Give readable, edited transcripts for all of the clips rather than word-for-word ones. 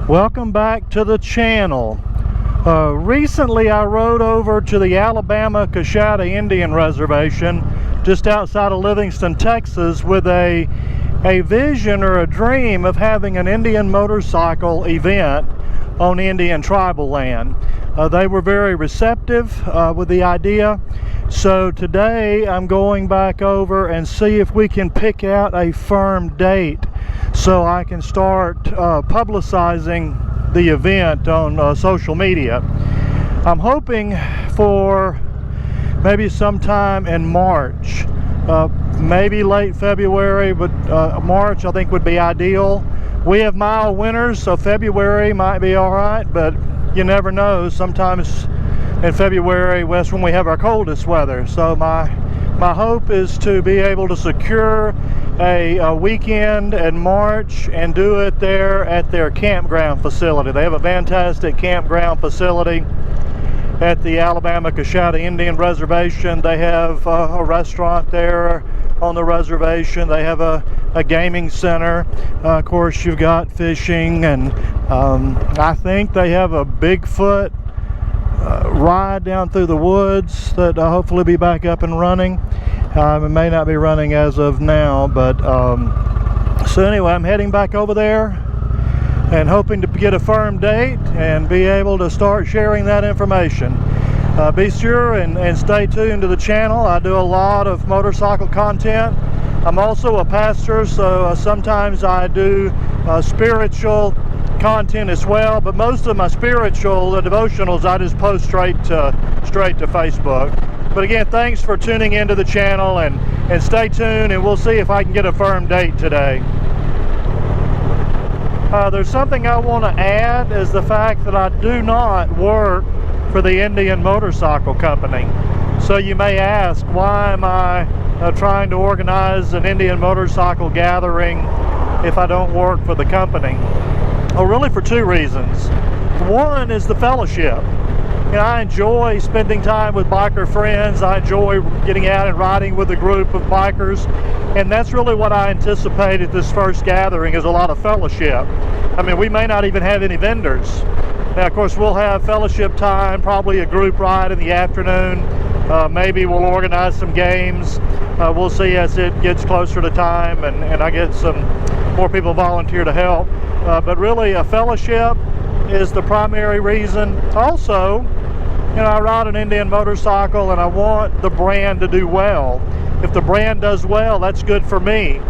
Welcome back to the channel. Recently I rode over to the Alabama-Cous Indian Reservation just outside of Livingston, Texas, with a vision or a dream of having an Indian motorcycle event on Indian tribal land. They were very receptive with the idea. So today I'm going back over and see if we can pick out a firm date so I can start publicizing the event on social media. I'm hoping for maybe sometime in March, maybe late February, but March I think would be ideal. We have mild winters, so February might be all right, but you never know. Sometimes in February, that's when we have our coldest weather. So my hope is to be able to secure a weekend in March and do it there at their campground facility. They have a fantastic campground facility at the Alabama-Cous Indian Reservation. They have a restaurant there on the reservation. They have a gaming center. Of course, you've got fishing, and I think they have a Bigfoot ride down through the woods that hopefully be back up and running. It may not be running as of now, but so anyway, I'm heading back over there and hoping to get a firm date and be able to start sharing that information. Be sure and stay tuned to the channel. I do a lot of motorcycle content. I'm also a pastor, so sometimes I do spiritual content as well, but most of my spiritual devotionals I just post straight to Facebook. But again, thanks for tuning into the channel, and stay tuned, and we'll see if I can get a firm date today. There's something I want to add, is the fact that I do not work for the Indian Motorcycle Company. So you may ask, why am I trying to organize an Indian motorcycle gathering if I don't work for the company? Well, really for two reasons. One is the fellowship. You know, I enjoy spending time with biker friends. I enjoy getting out and riding with a group of bikers, and that's really what I anticipate at this first gathering, is a lot of fellowship. I mean, we may not even have any vendors. Now, of course, we'll have fellowship time, probably a group ride in the afternoon. Maybe we'll organize some games. We'll see as it gets closer to time, and I get some more people volunteer to help. But really, a fellowship is the primary reason. Also, you know, I ride an Indian motorcycle and I want the brand to do well. If the brand does well, that's good for me.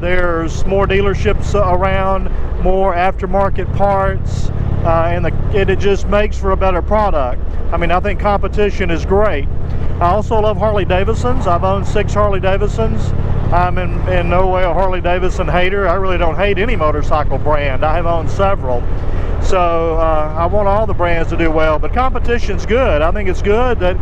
There's more dealerships around, more aftermarket parts, and it just makes for a better product. I mean, I think competition is great. I also love Harley Davidsons. I've owned 6 Harley Davidsons. I'm in no way a Harley Davidson hater. I really don't hate any motorcycle brand. I have owned several. So I want all the brands to do well, but competition's good. I think it's good that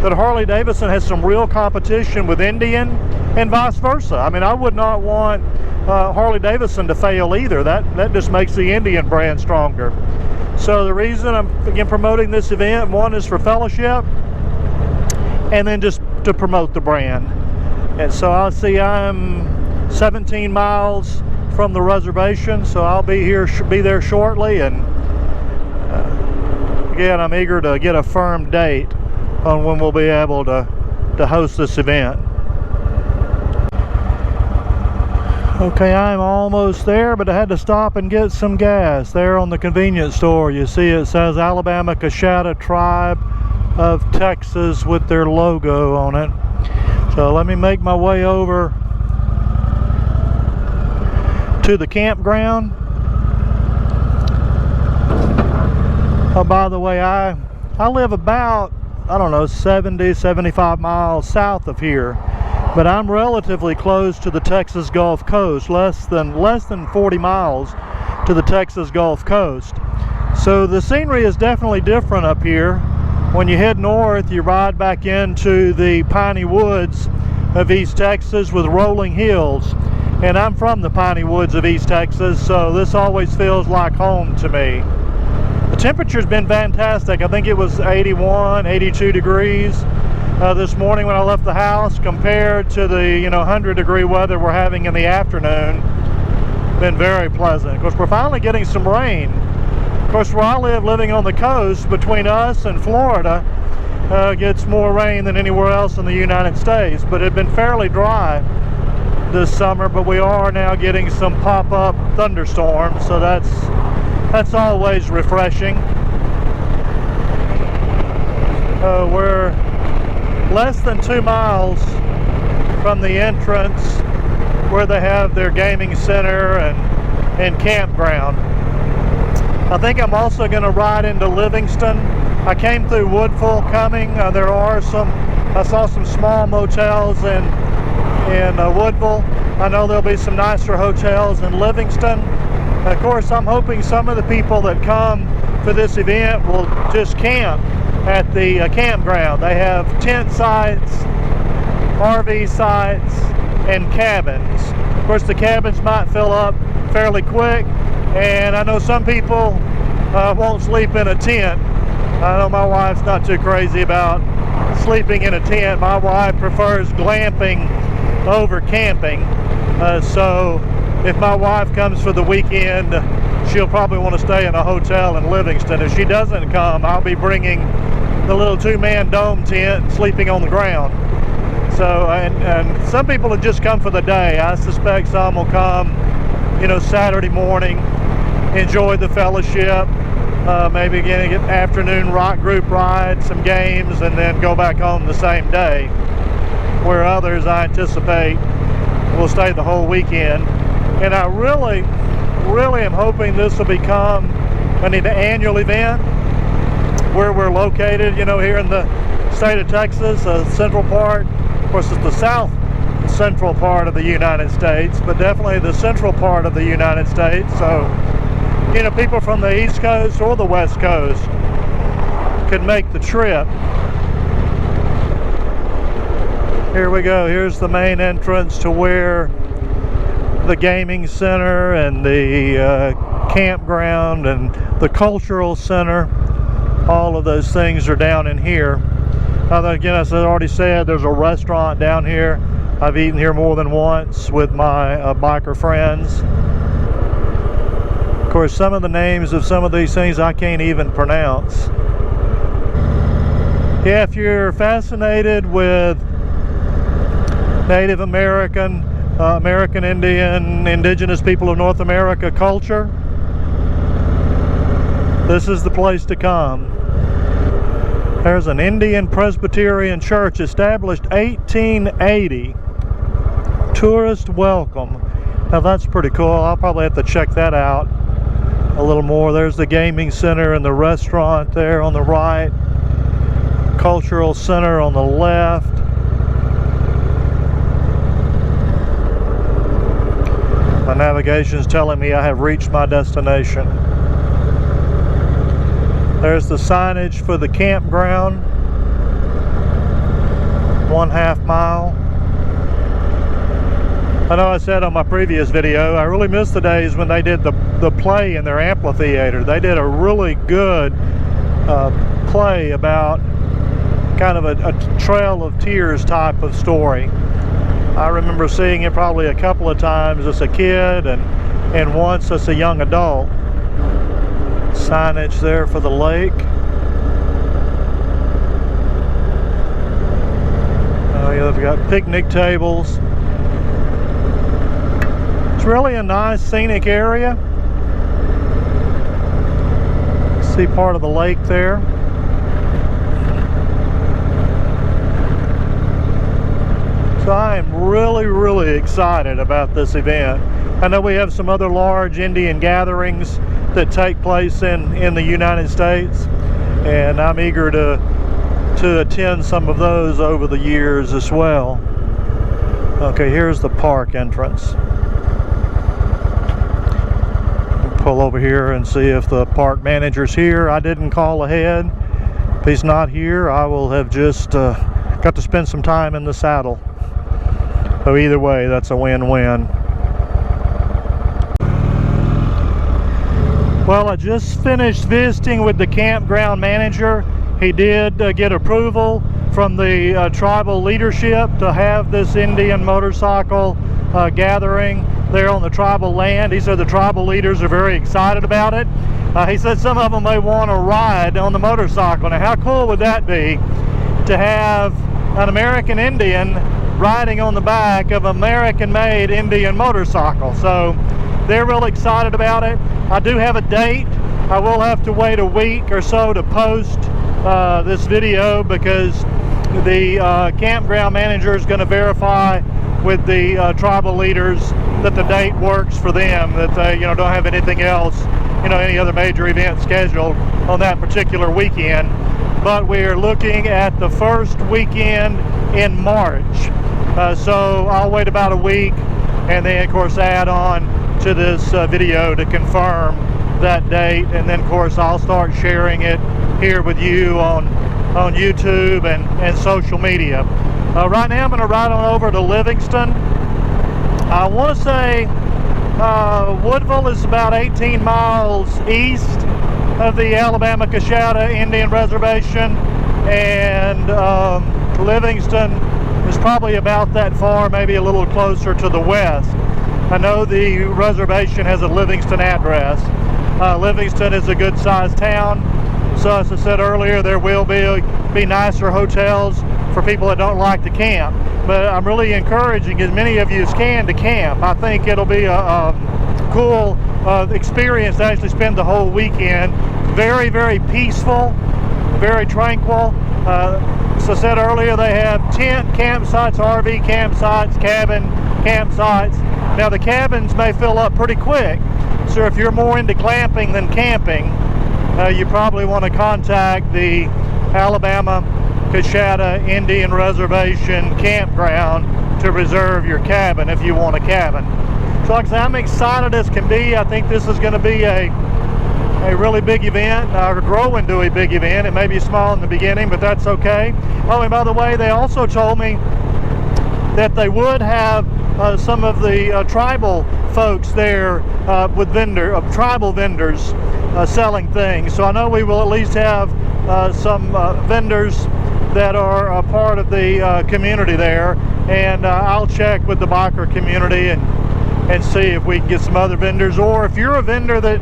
Harley Davidson has some real competition with Indian, and vice versa. I mean, I would not want Harley Davidson to fail either. That just makes the Indian brand stronger. So the reason I'm again promoting this event, one is for fellowship, and then just to promote the brand. And so I'll see, I'm 17 miles from the reservation, so I'll be there shortly, and again, I'm eager to get a firm date on when we'll be able to host this event. Okay, I'm almost there, but I had to stop and get some gas there on the convenience store. You see it says Alabama-Cous Tribe of Texas with their logo on it. So let me make my way over to the campground. Oh, by the way, I live about, I don't know, 75 miles south of here, but I'm relatively close to the Texas Gulf Coast, less than 40 miles to the Texas Gulf Coast. So the scenery is definitely different up here. When you head north, you ride back into the piney woods of East Texas with rolling hills. And I'm from the piney woods of East Texas, so this always feels like home to me. The temperature's been fantastic. I think it was 81, 82 degrees this morning when I left the house, compared to the 100-degree weather we're having in the afternoon. Been very pleasant. Of course, we're finally getting some rain. course, where I live, living on the coast between us and Florida, gets more rain than anywhere else in the United States, but it had been fairly dry this summer, but we are now getting some pop-up thunderstorms, so that's always refreshing. We're less than 2 miles from the entrance where they have their gaming center and campground. I think I'm also going to ride into Livingston. I came through Woodville coming. I saw some small motels in Woodville. I know there'll be some nicer hotels in Livingston. Of course, I'm hoping some of the people that come for this event will just camp at the campground. They have tent sites, RV sites, and cabins. Of course, the cabins might fill up fairly quick, and I know some people won't sleep in a tent. I know my wife's not too crazy about sleeping in a tent. My wife prefers glamping over camping. So if my wife comes for the weekend, she'll probably want to stay in a hotel in Livingston. If she doesn't come, I'll be bringing the little 2-man dome tent and sleeping on the ground. So, and some people have just come for the day. I suspect some will come, Saturday morning, enjoy the fellowship, maybe get an afternoon rock group ride, some games, and then go back home the same day. Where others, I anticipate, will stay the whole weekend. And I really am hoping this will become an annual event where we're located, here in the state of Texas, central part. Of course, it's the south central part of the United States, but definitely the central part of the United States. So, people from the East Coast or the West Coast could make the trip. Here we go. Here's the main entrance to where the gaming center and the campground and the cultural center, all of those things are down in here. Again, as I already said, there's a restaurant down here. I've eaten here more than once with my biker friends. Of course, some of the names of some of these things I can't even pronounce. Yeah, if you're fascinated with Native American, American Indian, indigenous people of North America culture, this is the place to come. There's an Indian Presbyterian church established 1880. Tourist welcome. Now that's pretty cool. I'll probably have to check that out a little more. There's the gaming center and the restaurant there on the right. Cultural center on the left. My navigation's telling me I have reached my destination. There's the signage for the campground. 1/2 mile. I know I said on my previous video, I really miss the days when they did the play in their amphitheater. They did a really good play about kind of a Trail of Tears type of story. I remember seeing it probably a couple of times as a kid and once as a young adult. Signage there for the lake. Oh yeah, they've got picnic tables. It's really a nice scenic area. See part of the lake there. So I am really excited about this event. I know we have some other large Indian gatherings that take place in the United States, and I'm eager to attend some of those over the years as well. Okay, here's the park entrance. Pull over here and see if the park manager's here. I didn't call ahead. If he's not here, I will have just got to spend some time in the saddle. So either way, that's a win-win. Well, I just finished visiting with the campground manager. He did get approval from the tribal leadership to have this Indian motorcycle gathering there on the tribal land. He said the tribal leaders are very excited about it. He said some of them may want to ride on the motorcycle. Now, how cool would that be to have an American Indian riding on the back of an American-made Indian motorcycle? So they're real excited about it. I do have a date. I will have to wait a week or so to post this video because the campground manager is going to verify with the tribal leaders that the date works for them, that they don't have anything else, any other major event scheduled on that particular weekend. But we're looking at the first weekend in March. So I'll wait about a week and then of course add on to this video to confirm that date, and then of course I'll start sharing it here with you on YouTube and social media. Right now I'm going to ride on over to Livingston. I want to say Woodville is about 18 miles east of the Alabama-Coushatta Indian Reservation, and Livingston is probably about that far, maybe a little closer to the west. I know the reservation has a Livingston address. Livingston is a good sized town, so as I said earlier, there will be nicer hotels for people that don't like to camp. But I'm really encouraging as many of you as can to camp. I think it'll be a cool experience to actually spend the whole weekend. Very, very peaceful, very tranquil. As I said earlier, they have tent campsites, RV campsites, cabin campsites. Now the cabins may fill up pretty quick, so if you're more into glamping than camping, you probably want to contact the Alabama-Coushatta Indian Reservation campground to reserve your cabin if you want a cabin. So like I say, I'm excited as can be. I think this is going to be a really big event, or grow into a big event. It may be small in the beginning, but that's okay. Oh, and by the way, they also told me that they would have some of the tribal folks there with tribal vendors selling things. So I know we will at least have some vendors that are a part of the community there, and I'll check with the biker community and see if we can get some other vendors, or if you're a vendor that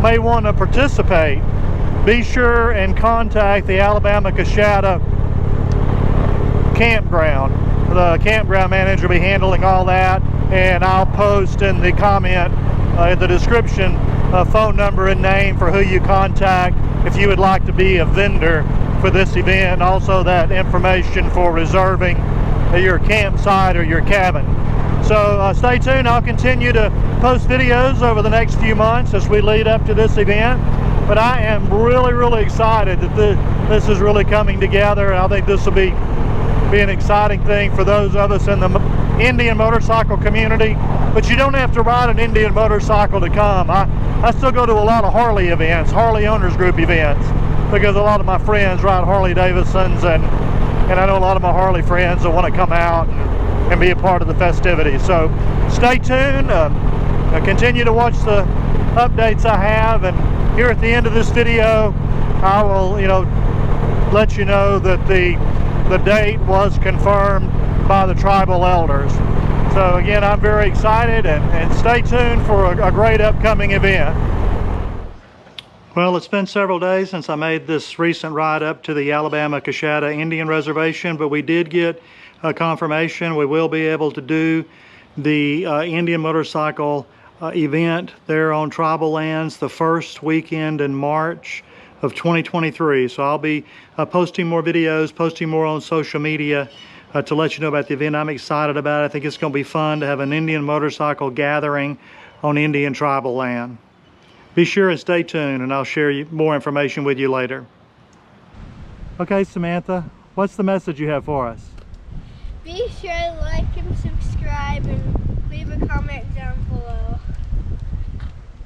may want to participate, be sure and contact the Alabama-Coushatta campground. The campground manager will be handling all that, and I'll post in the comment in the description a phone number and name for who you contact if you would like to be a vendor for this event, and also that information for reserving your campsite or your cabin. So stay tuned. I'll continue to post videos over the next few months as we lead up to this event. But I am really, really excited that this is really coming together. I think this will be an exciting thing for those of us in the Indian motorcycle community. But you don't have to ride an Indian motorcycle to come. I still go to a lot of Harley events, Harley Owners Group events, because a lot of my friends ride Harley Davidsons, and I know a lot of my Harley friends that want to come out and be a part of the festivities. So stay tuned. Continue to watch the updates I have, and here at the end of this video I will let you know that the date was confirmed by the tribal elders. So again, I'm very excited, and stay tuned for a great upcoming event. Well, it's been several days since I made this recent ride up to the Alabama-Coushatta Indian Reservation, but we did get a confirmation we will be able to do the Indian motorcycle event there on tribal lands the first weekend in March of 2023. So I'll be posting more videos, posting more on social media to let you know about the event. I'm excited about it. I think it's going to be fun to have an Indian motorcycle gathering on Indian tribal land. Be sure and stay tuned, and I'll share more information with you later. Okay, Samantha, what's the message you have for us? Be sure to like and subscribe and leave a comment down below.